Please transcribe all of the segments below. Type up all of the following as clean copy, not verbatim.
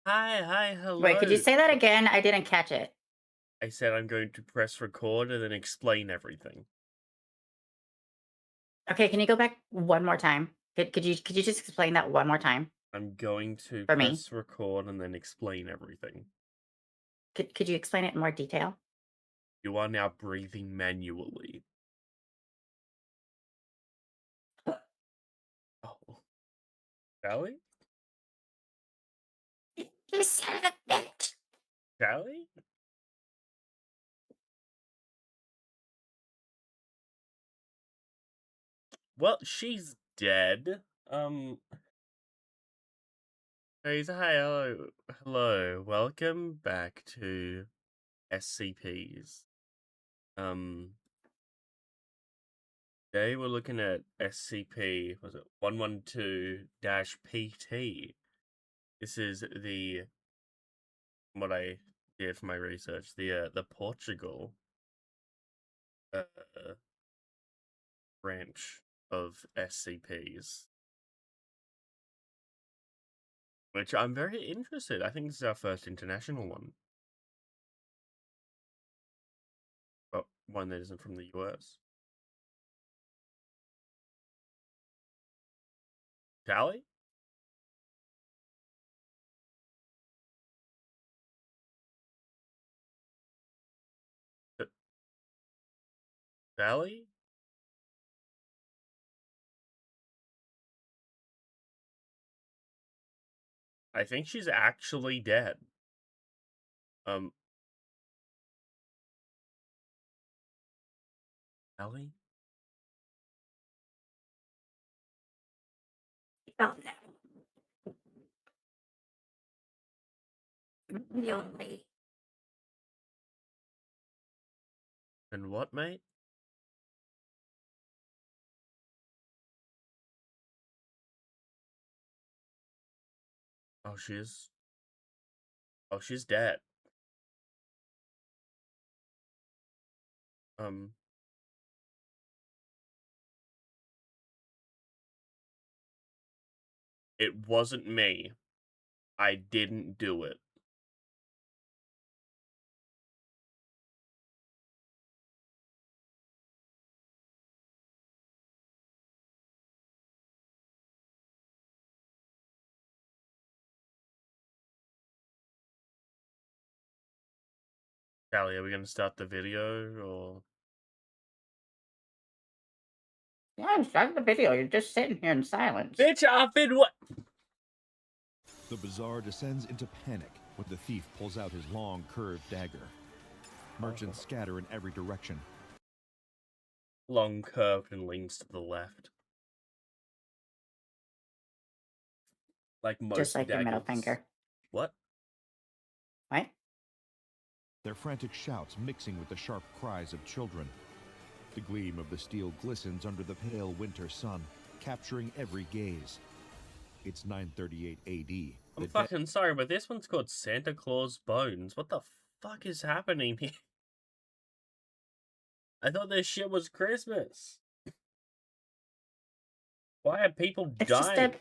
Hi, Wait, could you hello. say that again? I didn't catch it. I said I'm going to press record and then explain everything. Okay, can you go back one more time? Could you just explain that one more time I'm going to for me? press record and then explain everything. Could you explain it in more detail? You are now breathing manually. Oh, Sally? You son of a bitch. Sally? Well, she's dead. Hey, hi, hello. Welcome back to SCPs. Um, Today we're looking at SCP, was it 112-PT? This is what I did for my research, the Portugal uh, branch of SCPs, which I'm very interested. I think this is our first international one, but one that isn't from the US. Sally? Uh, Sally? I think she's actually dead. Um, Sally? Oh no. Really? And what, mate? Oh, she's dead. Um, it wasn't me. I didn't do it. Callie, are we gonna start the video or? Yeah, I'm starting the video. You're just sitting here in silence. Bitch, I've been what? The bazaar descends into panic when the thief pulls out his long, curved dagger. Merchants scatter in every direction. Long curved and leans to the left. Like Just most like your middle daggers. finger. What? What? Their frantic shouts mixing with the sharp cries of children. The gleam of the steel glistens under the pale winter sun, capturing every gaze. It's 938 AD. I'm fucking sorry, but this one's called Santa Claus Bones. What the fuck is happening here? I thought this shit was Christmas. Why are people It's just a dying?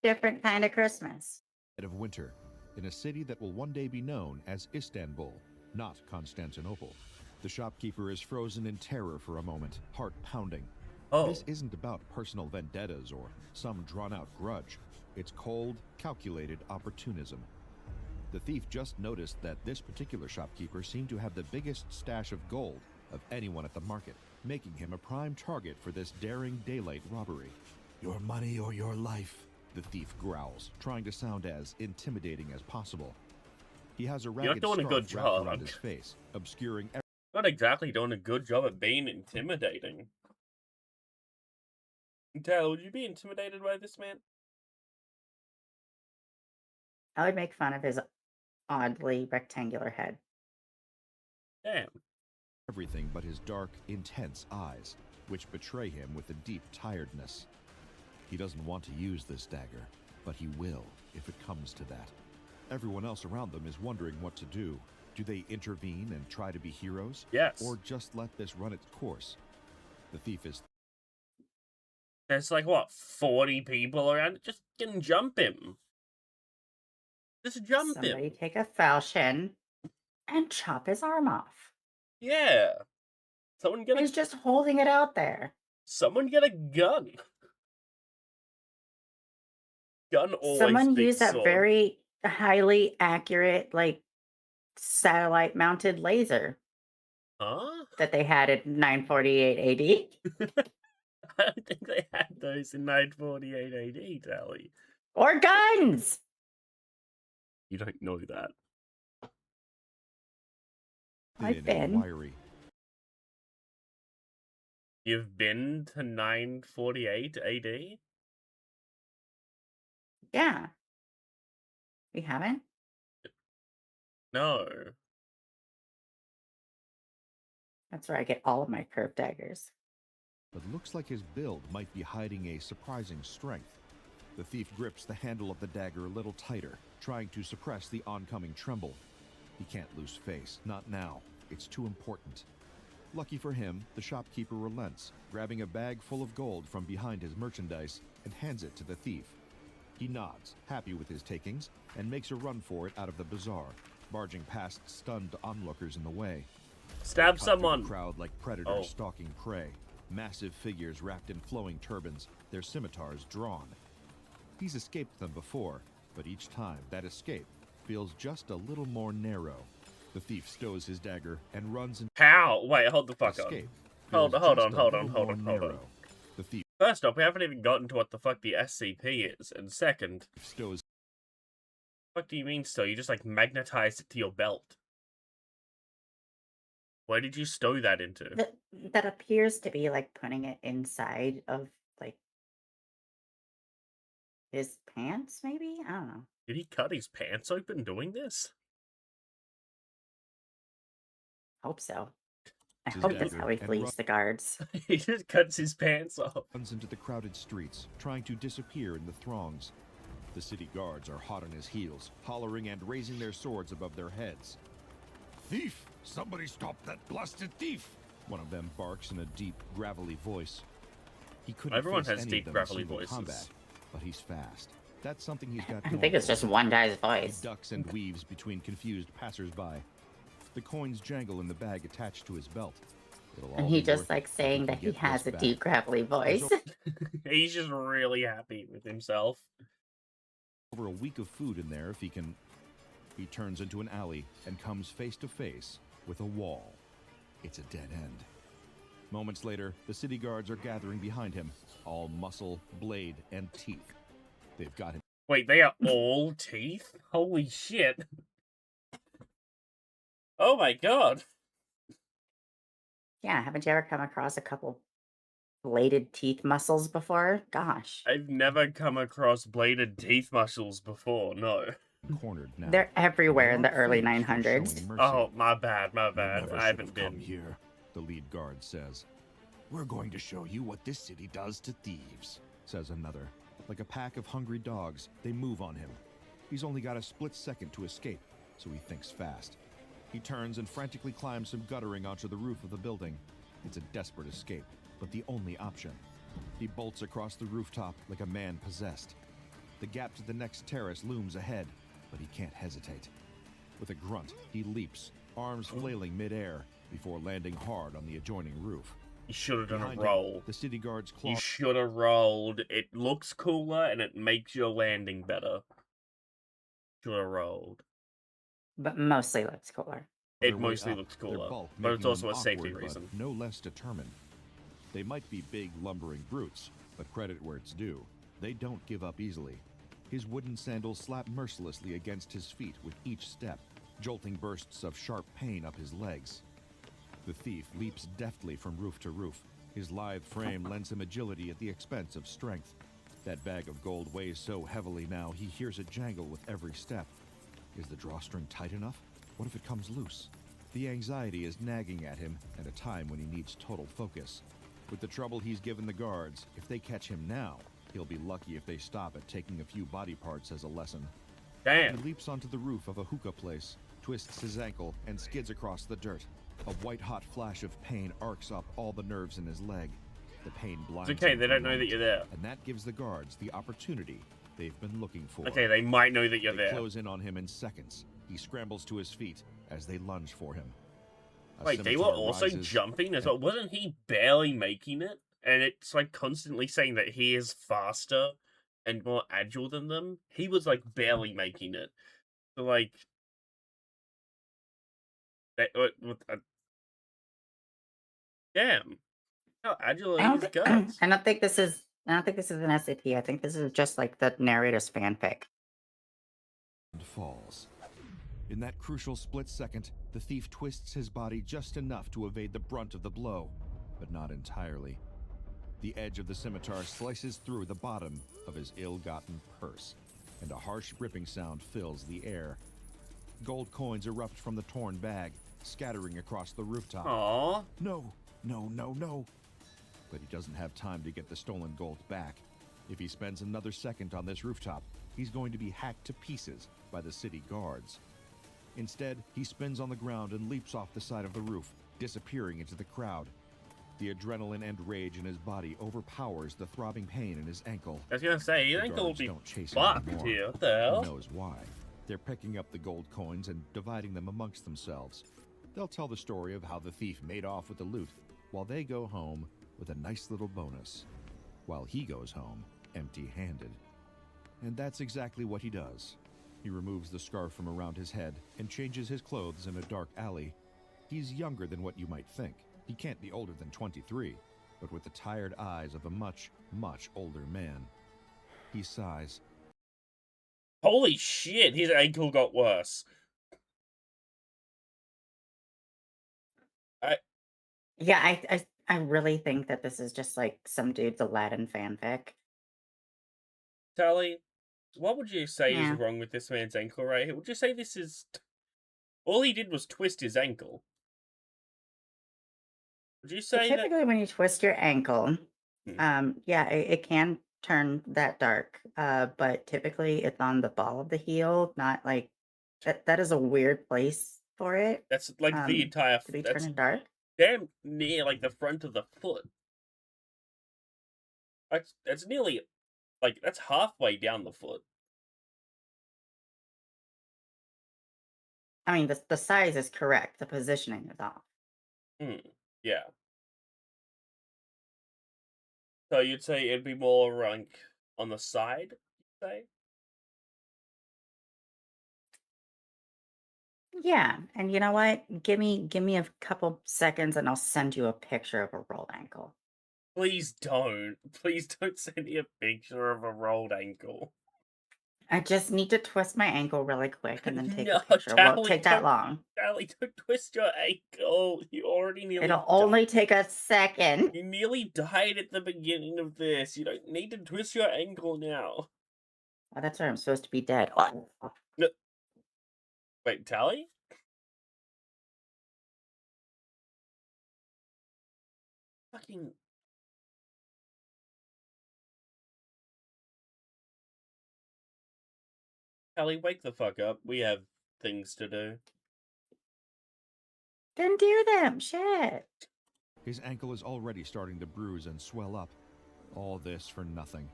different kind of Christmas. dead of winter, in a city that will one day be known as Istanbul, not Constantinople. The shopkeeper is frozen in terror for a moment, heart pounding. Oh, This isn't about personal vendettas or some drawn-out grudge. It's cold, calculated opportunism. The thief just noticed that this particular shopkeeper seemed to have the biggest stash of gold of anyone at the market, making him a prime target for this daring daylight robbery. Your money or your life, the thief growls, trying to sound as intimidating as possible. He has a you're not ragged doing a good scarf wrapped job. around his face, obscuring Not exactly doing a good job at being intimidating. Taylor, would you be intimidated by this man? I would make fun of his oddly rectangular head. Damn. everything but his dark, intense eyes, which betray him with a deep tiredness. He doesn't want to use this dagger, but he will if it comes to that. Everyone else around them is wondering what to do. Do they intervene and try to be heroes? Yes. Or just let this run its course? The thief is There's like, what, 40 people around? Just can jump him. Just jump Somebody him. take a falchion and chop his arm off. Yeah. Someone get a He's just holding it out there. someone get a gun. Gun always Someone beats use that sword. very highly accurate, like, satellite mounted laser Huh? that they had in 948 AD. I don't think they had those in 948 AD, Tally. Or guns! You don't know that. I've Thin and been. wiry. You've been to 948 AD? Yeah. We haven't? No. That's where I get all of my curved daggers. But looks like his build might be hiding a surprising strength. The thief grips the handle of the dagger a little tighter, trying to suppress the oncoming tremble. He can't lose face, not now. It's too important. Lucky for him, the shopkeeper relents, grabbing a bag full of gold from behind his merchandise and hands it to the thief. He nods, happy with his takings, and makes a run for it out of the bazaar, barging past stunned onlookers in the way. Stab Cut through someone. the crowd like predators Oh. stalking prey. Massive figures wrapped in flowing turbans, their scimitars drawn. He's escaped them before, but each time that escape feels just a little more narrow. The thief stows his dagger and runs and How? Wait, hold the fuck escape. on. feels Hold just on, a hold on, little hold more on, hold on. narrow. The thief First off, we haven't even gotten to what the fuck the SCP is. And second, stows what do you mean so? You just like magnetized it to your belt. Where did you stow that into? That appears to be like putting it inside of like his pants, maybe? I don't know. Did he cut his pants open doing this? Hope so. I his hope that's dagger how he and flees the guards. He just cuts his pants off. runs into the crowded streets, trying to disappear in the throngs. The city guards are hot on his heels, hollering and raising their swords above their heads. Thief! Somebody stop that blasted thief! One of them barks in a deep, gravelly voice. He couldn't Everyone face has any deep, of them in gravelly single voices. combat, but he's fast. That's something he's got I going think it's for just him. one guy's He voice. ducks and weaves between confused passersby. The coins jangle in the bag attached to his belt. It'll all And he be just worth like it if saying can that he get has this a back. deep, gravelly voice. He's just really happy with himself. Over a week of food in there if he can. He turns into an alley and comes face to face with a wall. It's a dead end. Moments later, the city guards are gathering behind him, all muscle, blade, and teeth. They've got him. Wait, they are all teeth? Holy shit. Oh my god. Yeah, haven't you ever come across a couple bladed teeth muscles before? Gosh. I've never come across bladed teeth muscles before, no. Cornered now. They're everywhere They in the aren't early famous for 900s. showing mercy. Oh, my bad, my You bad. never I should haven't have come been. here, the lead guard says. We're going to show you what this city does to thieves, says another. Like a pack of hungry dogs, they move on him. He's only got a split second to escape, so he thinks fast. He turns and frantically climbs some guttering onto the roof of the building. It's a desperate escape, but the only option. He bolts across the rooftop like a man possessed. The gap to the next terrace looms ahead, but he can't hesitate. With a grunt, he leaps, arms flailing midair, before landing hard on the adjoining roof. You should have done Behind a him, roll. the city guards claw You should have rolled. It looks cooler and it makes your landing better. Should have rolled. But mostly looks cooler. their It way mostly up, looks their cooler, bulk but it's making also them a safety awkward, reason. but no less determined. They might be big, lumbering brutes, but credit where it's due. They don't give up easily. His wooden sandals slap mercilessly against his feet with each step, jolting bursts of sharp pain up his legs. The thief leaps deftly from roof to roof. His lithe frame lends him agility at the expense of strength. That bag of gold weighs so heavily now, he hears it jangle with every step. Is the drawstring tight enough? What if it comes loose? The anxiety is nagging at him at a time when he needs total focus. With the trouble he's given the guards, if they catch him now, he'll be lucky if they stop at taking a few body parts as a lesson. Damn. He leaps onto the roof of a hookah place, twists his ankle, and skids across the dirt. A white-hot flash of pain arcs up all the nerves in his leg. The pain blinds It's okay, him they for a don't know that moment, you're there. and that gives the guards the opportunity they've been looking for. Okay, they might know that you're They there. close in on him in seconds. He scrambles to his feet as they lunge for him. A Wait, they were scimitar also rises jumping as and- well? Wasn't he barely making it? And it's like constantly saying that he is faster and more agile than them. He was like barely making it. So like, damn, how agile I are don't these thi- guys? I don't think this is. I don't think this is an SCP. I think this is just like the narrator's fanfic. falls. In that crucial split second, the thief twists his body just enough to evade the brunt of the blow, but not entirely. The edge of the scimitar slices through the bottom of his ill-gotten purse, and a harsh ripping sound fills the air. Gold coins erupt from the torn bag, scattering across the rooftop. Aww. No, no, no, no. But he doesn't have time to get the stolen gold back. If he spends another second on this rooftop, he's going to be hacked to pieces by the city guards. Instead, he spins on the ground and leaps off the side of the roof, disappearing into the crowd. The adrenaline and rage in his body overpowers the throbbing pain in his ankle. I was gonna say, you The think it'll guards be don't chase him fucked anymore. here. What the hell? Who knows why? They're picking up the gold coins and dividing them amongst themselves. They'll tell the story of how the thief made off with the loot, while they go home with a nice little bonus, while he goes home empty-handed. And that's exactly what he does. He removes the scarf from around his head and changes his clothes in a dark alley. He's younger than what you might think. He can't be older than 23, but with the tired eyes of a much, much older man. He sighs. Holy shit, his ankle got worse. Yeah, I really think that this is just like some dude's Aladdin fanfic. Tally, what would you say Yeah. is wrong with this man's ankle right here? Would you say this is... All he did was twist his ankle. Would you So say that... typically when you twist your ankle, yeah, it can turn that dark. But typically it's on the ball of the heel, not like that is a weird place for it That's like the entire... to be That's turning dark. damn near like the front of the foot. That's nearly... Like, that's halfway down the foot. I mean, the size is correct. The positioning is off. Yeah. So you'd say it'd be more like on the side, you'd say? Yeah, and you know what? Give me a couple seconds and I'll send you a picture of a rolled ankle. Please don't. Please don't send me a picture of a rolled ankle. I just need to twist my ankle really quick and then take No, a picture. It won't Tally, take that don't- long. Sally, don't twist your ankle. You already nearly It'll only take a second. You nearly died at the beginning of this. You don't need to twist your ankle now. Oh, that's right. I'm supposed to be dead. Wait, Tally? Fucking... Tally, wake the fuck up. We have things to do. Then do them. Shit. His ankle is already starting to bruise and swell up. All this for nothing.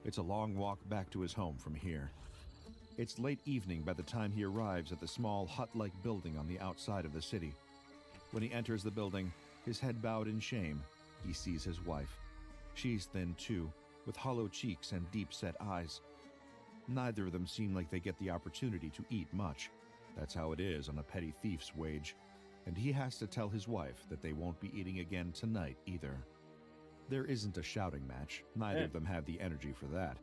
It's a long walk back to his home from here. It's late evening by the time he arrives at the small hut-like building on the outside of the city. When he enters the building, his head bowed in shame, he sees his wife. She's thin too, with hollow cheeks and deep-set eyes. Neither of them seem like they get the opportunity to eat much. That's how it is on a petty thief's wage. And he has to tell his wife that they won't be eating again tonight either. There isn't a shouting match. Neither of them have the energy for that.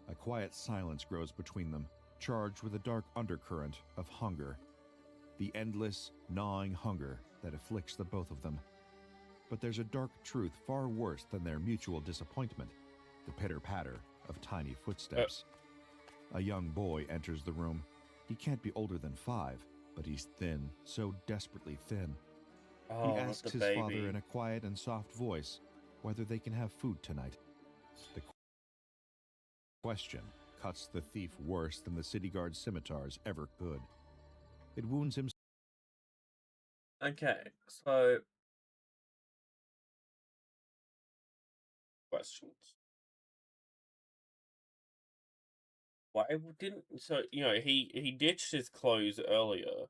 A quiet silence grows between them, charged with a dark undercurrent of hunger. The endless, gnawing hunger that afflicts the both of them. But there's a dark truth far worse than their mutual disappointment. The pitter-patter of tiny footsteps. A young boy enters the room. He can't be older than 5, but he's thin, so desperately thin. Oh, He not asks the his baby. father in a quiet and soft voice whether they can have food tonight. The question cuts the thief worse than the city guard's scimitars ever could. It wounds him. Okay, so... Questions. Why didn't so he ditched his clothes earlier.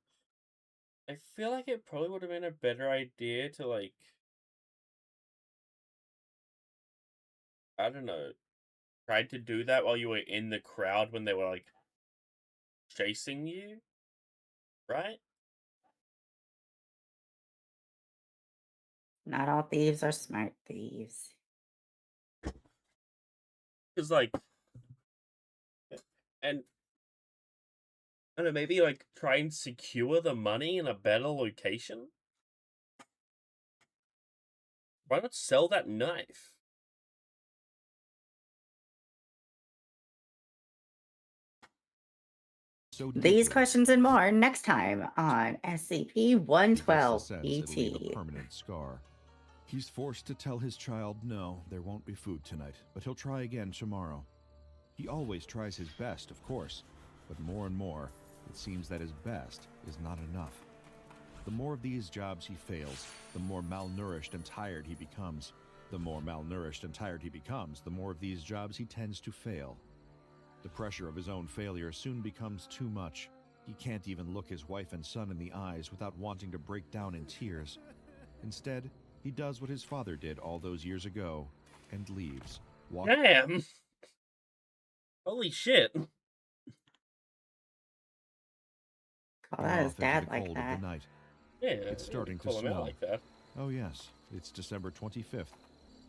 I feel like it probably would have been a better idea to I don't know, try to do that while you were in the crowd when they were chasing you, right? Not all thieves are smart thieves. Because and I don't know, maybe try and secure the money in a better location. Why not sell that knife? So These deeply, questions and more next time on he gets the sense it'll leave a SCP-112-PT. permanent scar. He's forced to tell his child, no, there won't be food tonight, but he'll try again tomorrow. He always tries his best, of course, but more and more, it seems that his best is not enough. The more of these jobs he fails, the more malnourished and tired he becomes. The more malnourished and tired he becomes, the more of these jobs he tends to fail. The pressure of his own failure soon becomes too much. He can't even look his wife and son in the eyes without wanting to break down in tears. Instead, he does what his father did all those years ago and leaves. Damn! Holy shit! Call that his Off into dad the like cold that. of the night. Yeah, It's starting to call him out snow. like that. Oh yes, it's December 25th.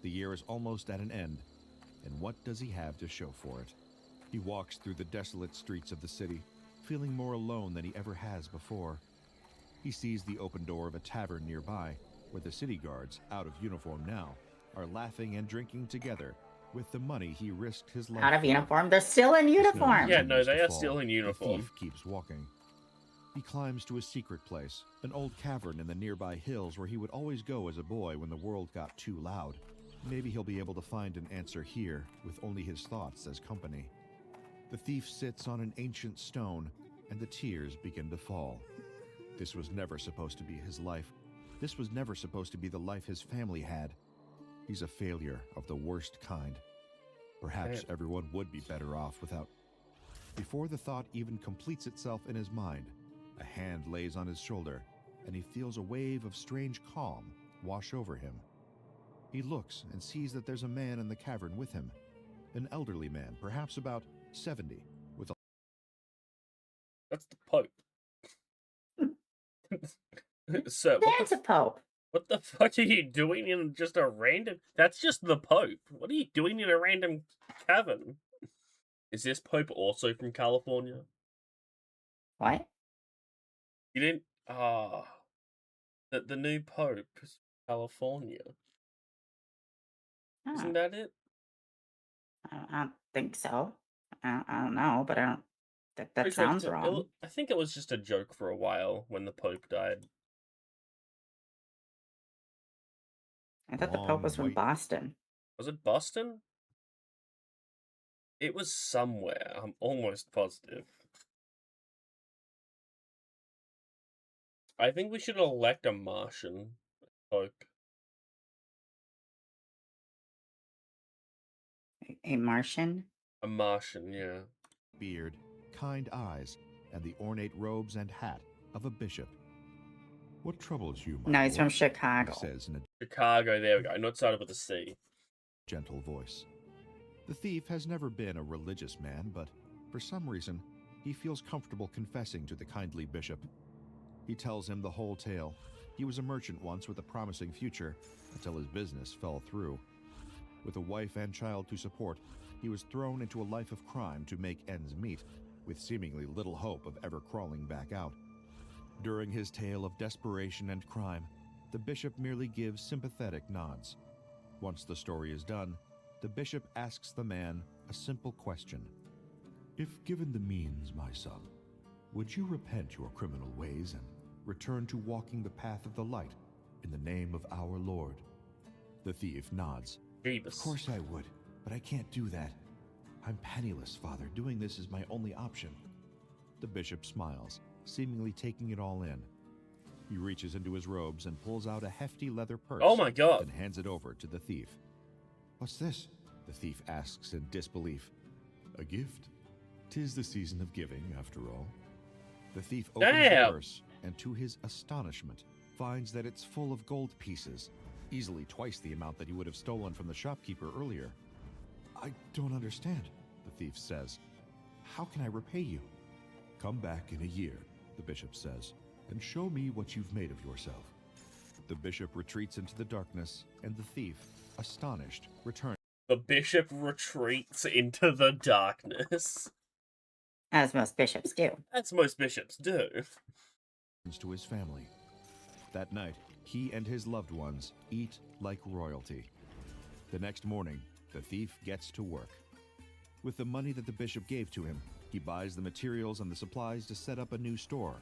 The year is almost at an end. And what does he have to show for it? He walks through the desolate streets of the city, feeling more alone than he ever has before. He sees the open door of a tavern nearby, where the city guards, out of uniform now, are laughing and drinking together with the money he risked his life Out of for. uniform. They're still in The snow uniform. Yeah, no, continues to they are fall. still in The uniform. thief keeps walking. He climbs to a secret place, an old cavern in the nearby hills where he would always go as a boy when the world got too loud. Maybe he'll be able to find an answer here, with only his thoughts as company. The thief sits on an ancient stone, and the tears begin to fall. This was never supposed to be his life. This was never supposed to be the life his family had. He's a failure of the worst kind. Perhaps everyone would be better off without... Before the thought even completes itself in his mind, a hand lays on his shoulder, and he feels a wave of strange calm wash over him. He looks and sees that there's a man in the cavern with him. An elderly man, perhaps about 70, with a... That's the Pope. Sir, That's a Pope. what the fuck are you doing in just a random... That's just the Pope. What are you doing in a random cavern? Is this Pope also from California? What? You didn't... the new Pope is from California. Oh, Isn't that it? I don't think so. I don't know, but I don't. That Pretty sure sounds wrong. I think it was just a joke for a while when the Pope died. I thought the Pope long was from white... Boston. Was it Boston? It was somewhere. I'm almost positive. I think we should elect a Martian Pope. A Martian? A Martian, yeah. beard, kind eyes, and the ornate robes and hat of a bishop. What troubles you, my No, he's from lord? Chicago. He says in a Chicago, there we go. Not started with a C. gentle voice. The thief has never been a religious man, but for some reason, he feels comfortable confessing to the kindly bishop. He tells him the whole tale. He was a merchant once with a promising future, until his business fell through. With a wife and child to support, he was thrown into a life of crime to make ends meet, with seemingly little hope of ever crawling back out. During his tale of desperation and crime, the bishop merely gives sympathetic nods. Once the story is done, the bishop asks the man a simple question. If given the means, my son, would you repent your criminal ways and return to walking the path of the light in the name of our Lord? The thief nods. Jeebus. Of course I would, but I can't do that. I'm penniless, Father. Doing this is my only option. The bishop smiles, seemingly taking it all in. He reaches into his robes and pulls out a hefty leather purse. Oh my god. Then hands it over to the thief. What's this? The thief asks in disbelief. A gift. 'Tis the season of giving, after all. The thief opens Damn. the purse, and to his astonishment, finds that it's full of gold pieces, easily twice the amount that he would have stolen from the shopkeeper earlier. I don't understand, the thief says. How can I repay you? Come back in a year, the bishop says, and show me what you've made of yourself. The bishop retreats into the darkness, and the thief, astonished, returns. The bishop retreats into the darkness. As most bishops do. That's most bishops do. To his family. That night, he and his loved ones eat like royalty. The next morning, the thief gets to work. With the money that the bishop gave to him, he buys the materials and the supplies to set up a new store.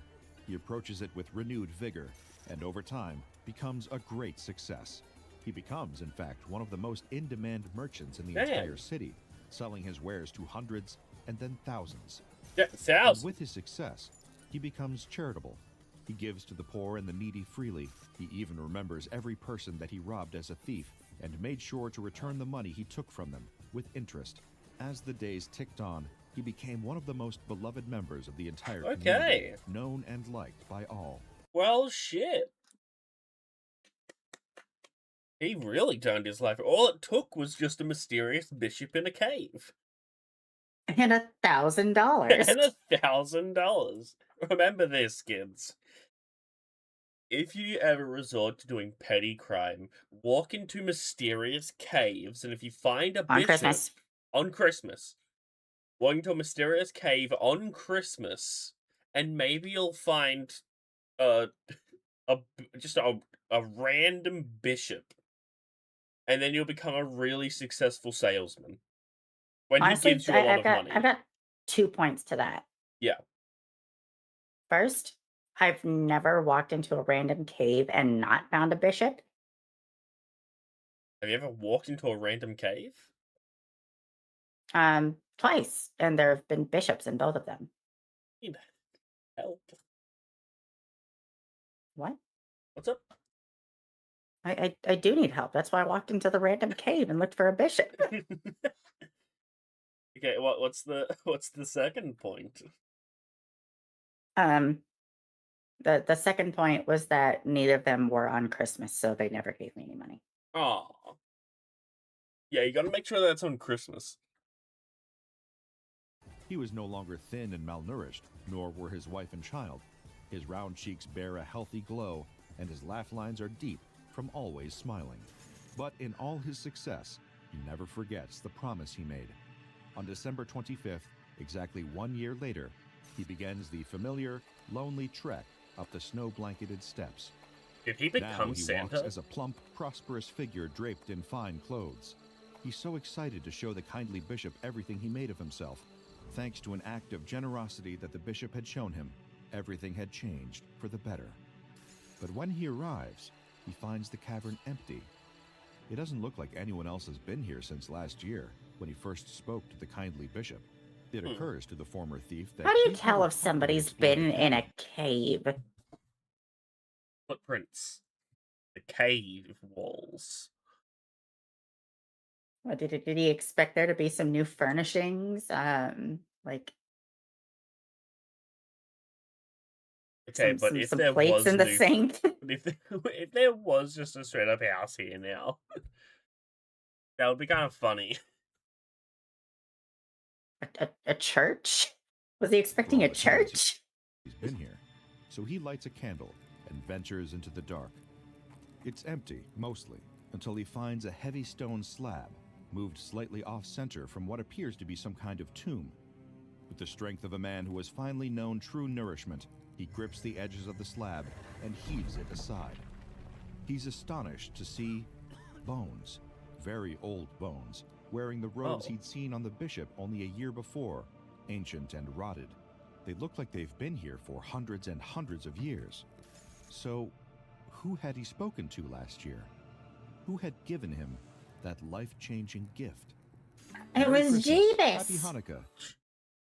He approaches it with renewed vigor, and over time, becomes a great success. He becomes, in fact, one of the most in-demand merchants in the entire city, selling his wares to hundreds and then thousands. Yeah, thousands. And with his success, he becomes charitable. He gives to the poor and the needy freely. He even remembers every person that he robbed as a thief and made sure to return the money he took from them with interest. As the days ticked on, he became one of the most beloved members of the entire community, known and liked by all. Well, shit. He really turned his life. All it took was just a mysterious bishop in a cave. And $1,000. And $1,000. Remember this, kids. If you ever resort to doing petty crime, walk into mysterious caves, and if you find a bishop on Christmas, walk into a mysterious cave on Christmas, and maybe you'll find just a random bishop, and then you'll become a really successful salesman. When Honestly, he gives you a lot of money. I've got 2 points to that. Yeah. First, I've never walked into a random cave and not found a bishop. Have you ever walked into a random cave? Twice, and there have been bishops in both of them. Need help. What? What's up? I do need help. That's why I walked into the random cave and looked for a bishop. Okay, what's the second point? The second point was that neither of them were on Christmas, so they never gave me any money. Oh. Yeah, you gotta make sure that's on Christmas. He was no longer thin and malnourished, nor were his wife and child. His round cheeks bear a healthy glow, and his laugh lines are deep from always smiling. But in all his success, he never forgets the promise he made. On December 25th, exactly 1 year later, he begins the familiar, lonely trek up the snow-blanketed steps. Did he become now he Santa? walks as a plump, prosperous figure draped in fine clothes. He's so excited to show the kindly bishop everything he made of himself. Thanks to an act of generosity that the bishop had shown him, everything had changed for the better. But when he arrives, he finds the cavern empty. It doesn't look like anyone else has been here since last year, when he first spoke to the kindly bishop. It occurs to the former thief that... How do you tell if somebody's been in a cave? Footprints. The cave walls. What, did he expect there to be some new furnishings? Like Okay, but if some there plates was in the new, sink. if there was just a straight up house here now, that would be kind of funny. A church? Was he expecting a church? He's been here, so he lights a candle and ventures into the dark. It's empty, mostly, until he finds a heavy stone slab, moved slightly off-center from what appears to be some kind of tomb. With the strength of a man who has finally known true nourishment, he grips the edges of the slab and heaves it aside. He's astonished to see bones, very old bones, wearing the robes he'd seen on the bishop only a year before, ancient and rotted. They look like they've been here for hundreds and hundreds of years. So, who had he spoken to last year? Who had given him that life-changing gift? It Merry was Christmas, Happy Jeebus. Hanukkah,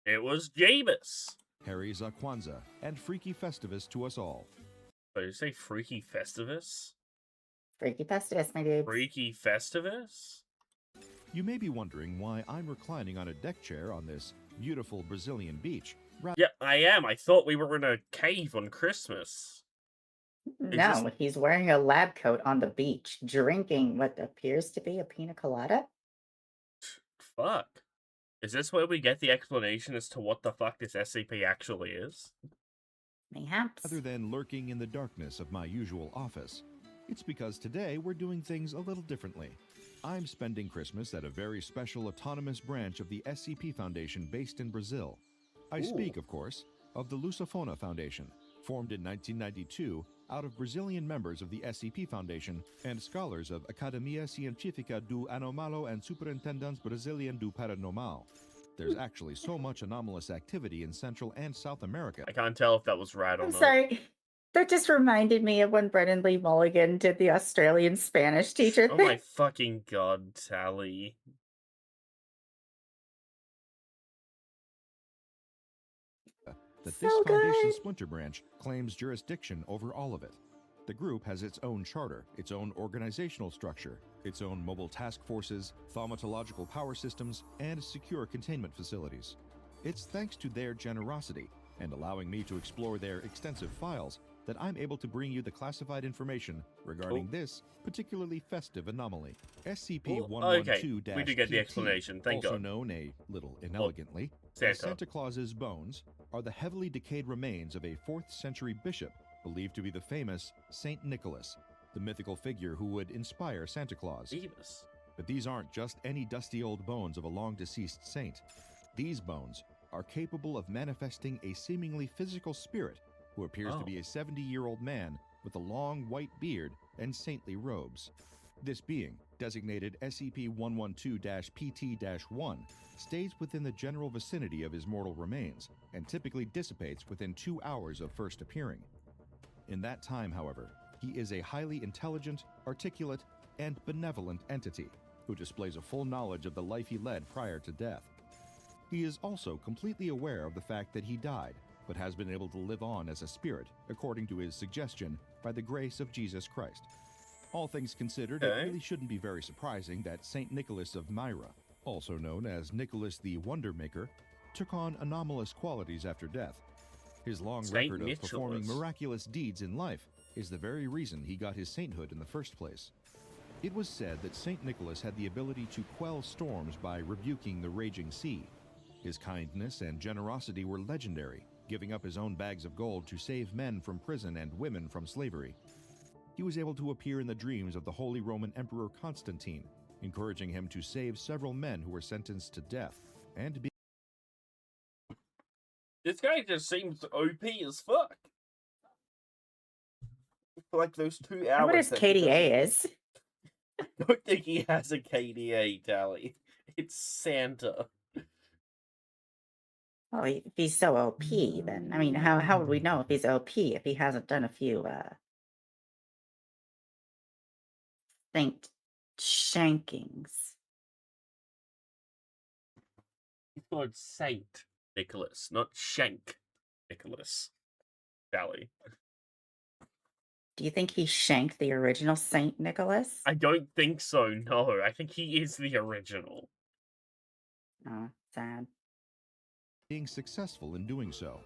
It was Jeebus. Harry Kwanzaa, and Freaky Festivus to us all. Did you say Freaky Festivus? Freaky Festivus, my dude. Freaky Festivus? You may be wondering why I'm reclining on a deck chair on this beautiful Brazilian beach. Yeah, I am. I thought we were in a cave on Christmas. No, he's wearing a lab coat on the beach, drinking what appears to be a pina colada. Fuck. Is this where we get the explanation as to what the fuck this SCP actually is? Mayhaps. Rather than lurking in the darkness of my usual office, it's because today we're doing things a little differently. I'm spending Christmas at a very special autonomous branch of the SCP Foundation based in Brazil. I speak, of course, of the Lucifona Foundation, formed in 1992 out of Brazilian members of the SCP Foundation and scholars of Academia Científica do Anomalo and Superintendência Brasileira do Paranormal. There's actually so much anomalous activity in Central and South America. I can't tell if that was right or I'm not. sorry. That just reminded me of when Brendan Lee Mulligan did the Australian Spanish teacher Oh thing. my fucking god, Sally. That So this Foundation good. splinter branch claims jurisdiction over all of it. The group has its own charter, its own organizational structure, its own mobile task forces, thaumatological power systems, and secure containment facilities. It's thanks to their generosity and allowing me to explore their extensive files that I'm able to bring you the classified information regarding this particularly festive anomaly. SCP-112-PT, we do get the explanation, thank also God. known a little inelegantly Santa. as Santa Claus's bones, are the heavily decayed remains of a 4th century bishop believed to be the famous Saint Nicholas, the mythical figure who would inspire Santa Claus. Beavis. But these aren't just any dusty old bones of a long-deceased saint. These bones are capable of manifesting a seemingly physical spirit who appears to be a 70-year-old man with a long white beard and saintly robes. This being, designated SCP-112-PT-1, stays within the general vicinity of his mortal remains and typically dissipates within 2 hours of first appearing. In that time, however, he is a highly intelligent, articulate, and benevolent entity who displays a full knowledge of the life he led prior to death. He is also completely aware of the fact that he died, but has been able to live on as a spirit, according to his suggestion, by the grace of Jesus Christ. All things considered, it really shouldn't be very surprising that Saint Nicholas of Myra, also known as Nicholas the Wonder Maker, took on anomalous qualities after death. His long record of performing miraculous deeds in life is the very reason he got his sainthood in the first place. It was said that Saint Nicholas had the ability to quell storms by rebuking the raging sea. His kindness and generosity were legendary, giving up his own bags of gold to save men from prison and women from slavery. He was able to appear in the dreams of the Holy Roman Emperor Constantine, encouraging him to save several men who were sentenced to death, and be... This guy just seems OP as fuck. For like those 2 hours. What his KDA is? I don't think he has a KDA, Tally. It's Santa. Well, if he's so OP, then I mean, how would we know if he's OP if he hasn't done a few saint shankings? He's called Saint Nicholas, not Shank Nicholas. Tally. Do you think he shanked the original Saint Nicholas? I don't think so, no. I think he is the original. Oh, sad. being successful in doing so.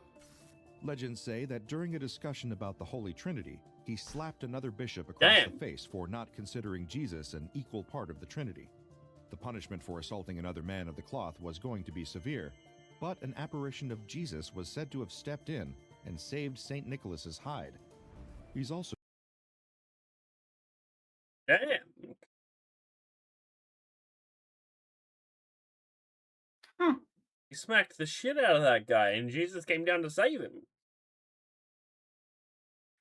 Legends say that during a discussion about the Holy Trinity, he slapped another bishop across the face for not considering Jesus an equal part of the Trinity. The punishment for assaulting another man of the cloth was going to be severe, but an apparition of Jesus was said to have stepped in and saved St. Nicholas's hide. He's also... Damn. Huh. He smacked the shit out of that guy, and Jesus came down to save him.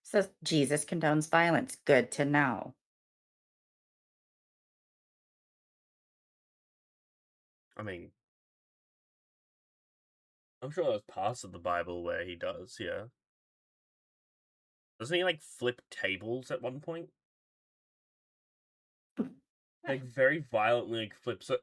So Jesus condones violence. Good to know. I mean, I'm sure there's parts of the Bible where he does, yeah. Doesn't he, like, flip tables at one point? Like, very violently, like, flips it.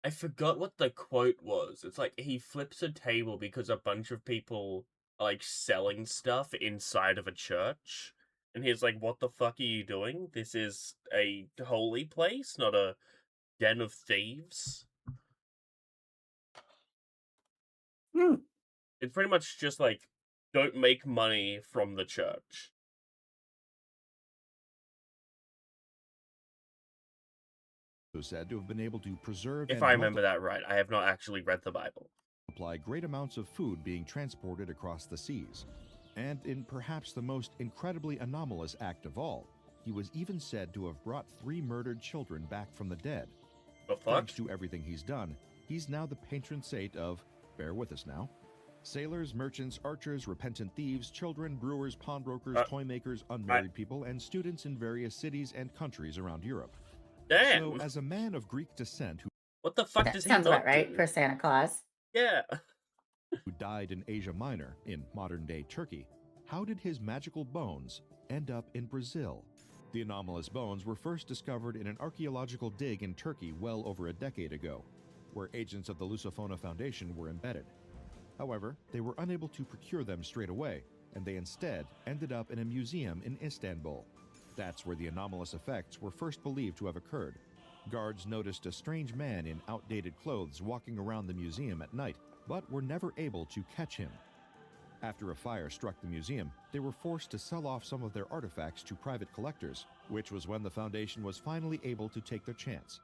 I forgot what the quote was. It's like, he flips a table because a bunch of people are, like, selling stuff inside of a church. And he's like, what the fuck are you doing? This is a holy place, not a den of thieves. Hmm. It's pretty much just like, don't make money from the church. Said to have been able to preserve If and I remember that right. I have not actually read the Bible. multiply great amounts of food being transported across the seas. And in perhaps the most incredibly anomalous act of all, he was even said to have brought 3 murdered children back from the dead. The fuck? Thanks to everything he's done, he's now the patron saint of, bear with us now, sailors, merchants, archers, repentant thieves, children, brewers, pawnbrokers, toy makers, unmarried people, and students in various cities and countries around Europe. Damn. So, as a man of Greek descent What the fuck That does he sounds not about right do? for Santa Claus. Yeah. who died in Asia Minor, in modern-day Turkey, how did his magical bones end up in Brazil? The anomalous bones were first discovered in an archaeological dig in Turkey well over a decade ago, where agents of the Lusofona Foundation were embedded. However, they were unable to procure them straight away, and they instead ended up in a museum in Istanbul. That's where the anomalous effects were first believed to have occurred. Guards noticed a strange man in outdated clothes walking around the museum at night, but were never able to catch him. After a fire struck the museum, they were forced to sell off some of their artifacts to private collectors, which was when the Foundation was finally able to take their chance.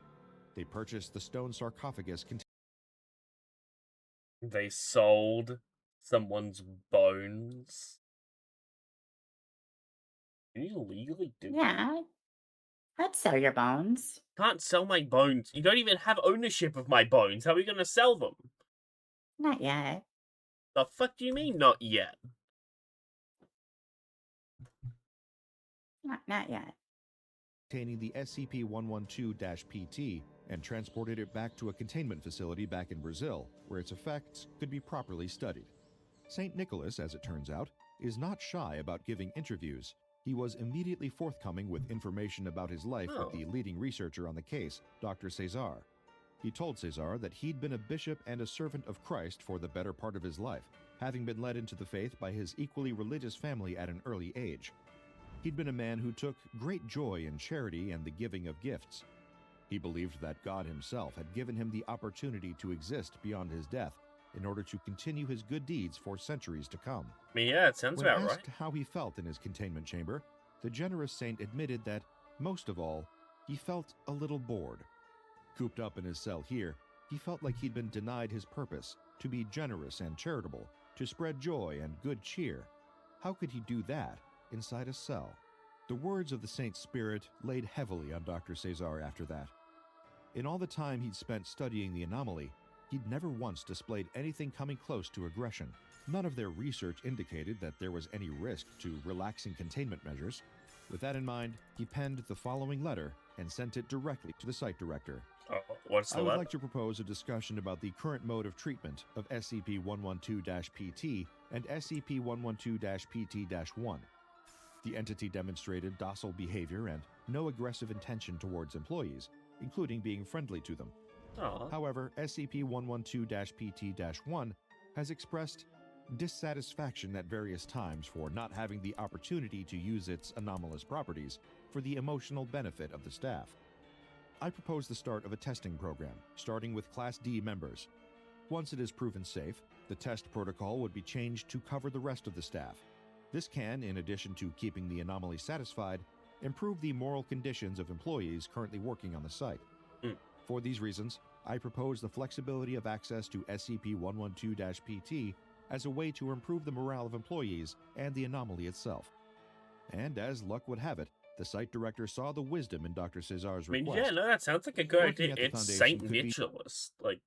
They purchased the stone sarcophagus containing They sold someone's bones. Can you legally do that? Yeah, I'd sell your bones. Can't sell my bones. You don't even have ownership of my bones. How are we gonna sell them? Not yet. The fuck do you mean, not yet? Not yet. the SCP-112-PT and transported it back to a containment facility back in Brazil, where its effects could be properly studied. St. Nicholas, as it turns out, is not shy about giving interviews. He was immediately forthcoming with information about his life with the leading researcher on the case, Dr. Cesar. He told Cesar that he'd been a bishop and a servant of Christ for the better part of his life, having been led into the faith by his equally religious family at an early age. He'd been a man who took great joy in charity and the giving of gifts. He believed that God himself had given him the opportunity to exist beyond his death in order to continue his good deeds for centuries to come. I mean, yeah, it sounds When about right. asked how he felt in his containment chamber, the generous saint admitted that, most of all, he felt a little bored. Cooped up in his cell here, he felt like he'd been denied his purpose, to be generous and charitable, to spread joy and good cheer. How could he do that inside a cell? The words of the saint's spirit laid heavily on Dr. Cesar after that. In all the time he'd spent studying the anomaly, he'd never once displayed anything coming close to aggression. None of their research indicated that there was any risk to relaxing containment measures. With that in mind, he penned the following letter and sent it directly to the site director. What's the I would letter? like to propose a discussion about the current mode of treatment of SCP-112-PT and SCP-112-PT-1. The entity demonstrated docile behavior and no aggressive intention towards employees, including being friendly to them. However, SCP-112-PT-1 has expressed dissatisfaction at various times for not having the opportunity to use its anomalous properties for the emotional benefit of the staff. I propose the start of a testing program, starting with Class D members. Once it is proven safe, the test protocol would be changed to cover the rest of the staff. This can, in addition to keeping the anomaly satisfied, improve the moral conditions of employees currently working on the site. For these reasons, I propose the flexibility of access to SCP-112-PT as a way to improve the morale of employees and the anomaly itself. And as luck would have it, the site director saw the wisdom in Dr. Cesar's I mean, request. yeah, no, that sounds like a good Working idea. at the It's Foundation Saint could be Nicholas. Like,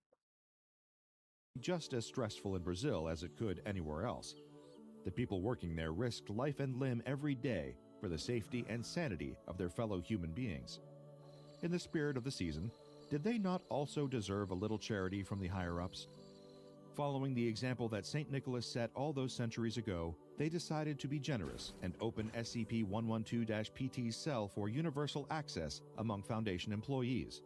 just as stressful in Brazil as it could anywhere else. The people working there risked life and limb every day for the safety and sanity of their fellow human beings. In the spirit of the season, did they not also deserve a little charity from the higher-ups? Following the example that St. Nicholas set all those centuries ago, they decided to be generous and open SCP-112-PT's cell for universal access among Foundation employees.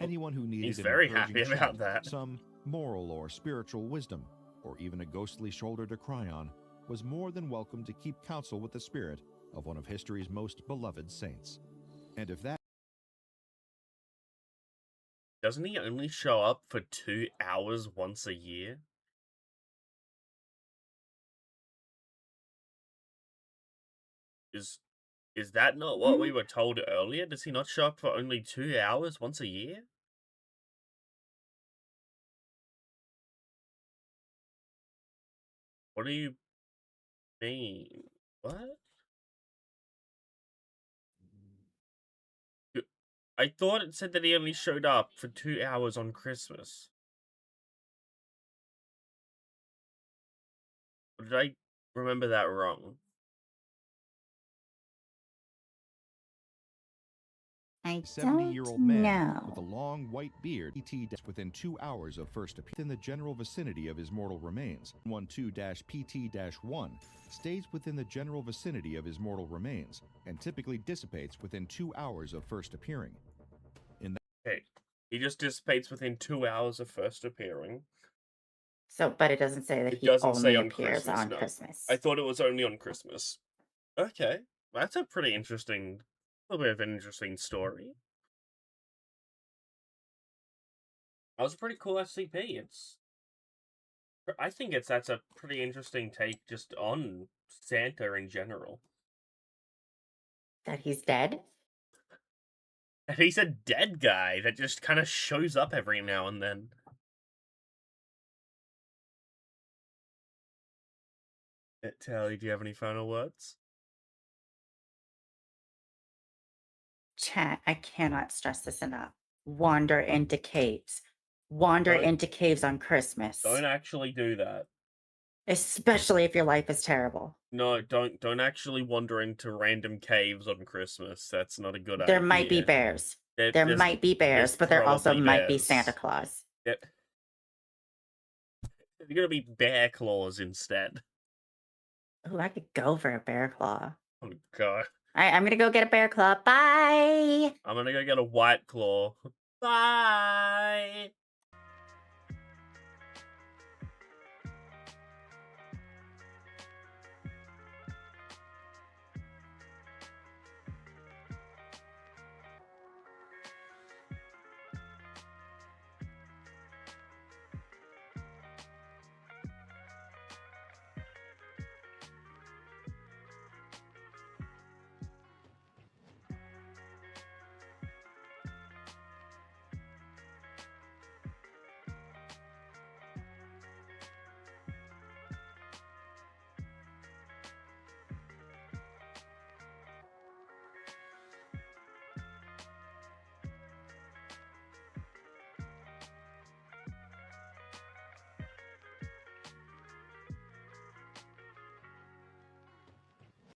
Anyone who needed he's an very encouraging happy about chat, that. some moral or spiritual wisdom, or even a ghostly shoulder to cry on, was more than welcome to keep counsel with the spirit of one of history's most beloved saints. And if that Doesn't he only show up for 2 hours once a year? Is is that not what we were told earlier? Does he not show up for only 2 hours once a year? What do you mean? What? I thought it said that he only showed up for 2 hours on Christmas. Or did I remember that wrong? I 70-year-old don't man with a know. long white beard, PT within 2 hours of first appearance in the general vicinity of his mortal remains. 112-PT-1 stays within the general vicinity of his mortal remains and typically dissipates within 2 hours of first appearing. Okay. He just dissipates within 2 hours of first appearing. So, but it doesn't say that It he doesn't say only on appears Christmas, on no. Christmas. I thought it was only on Christmas. Okay. That's a pretty interesting, a little bit of an interesting story. That was a pretty cool SCP. I think that's a pretty interesting take just on Santa in general. That he's dead? And he's a dead guy that just kind of shows up every now and then. Tally, do you have any final words? Chat, I cannot stress this enough. Wander into caves. Wander Don't- into caves on Christmas. Don't actually do that. Especially if your life is terrible. No, don't actually wander into random caves on Christmas. That's not a good idea. There might be bears. There might be bears, but there also probably might be bears. Santa Claus. Yep. There's gonna be bear claws instead. Oh, I could go for a bear claw. Oh god. I'm gonna go get a bear claw. Bye. I'm gonna go get a white claw. Bye.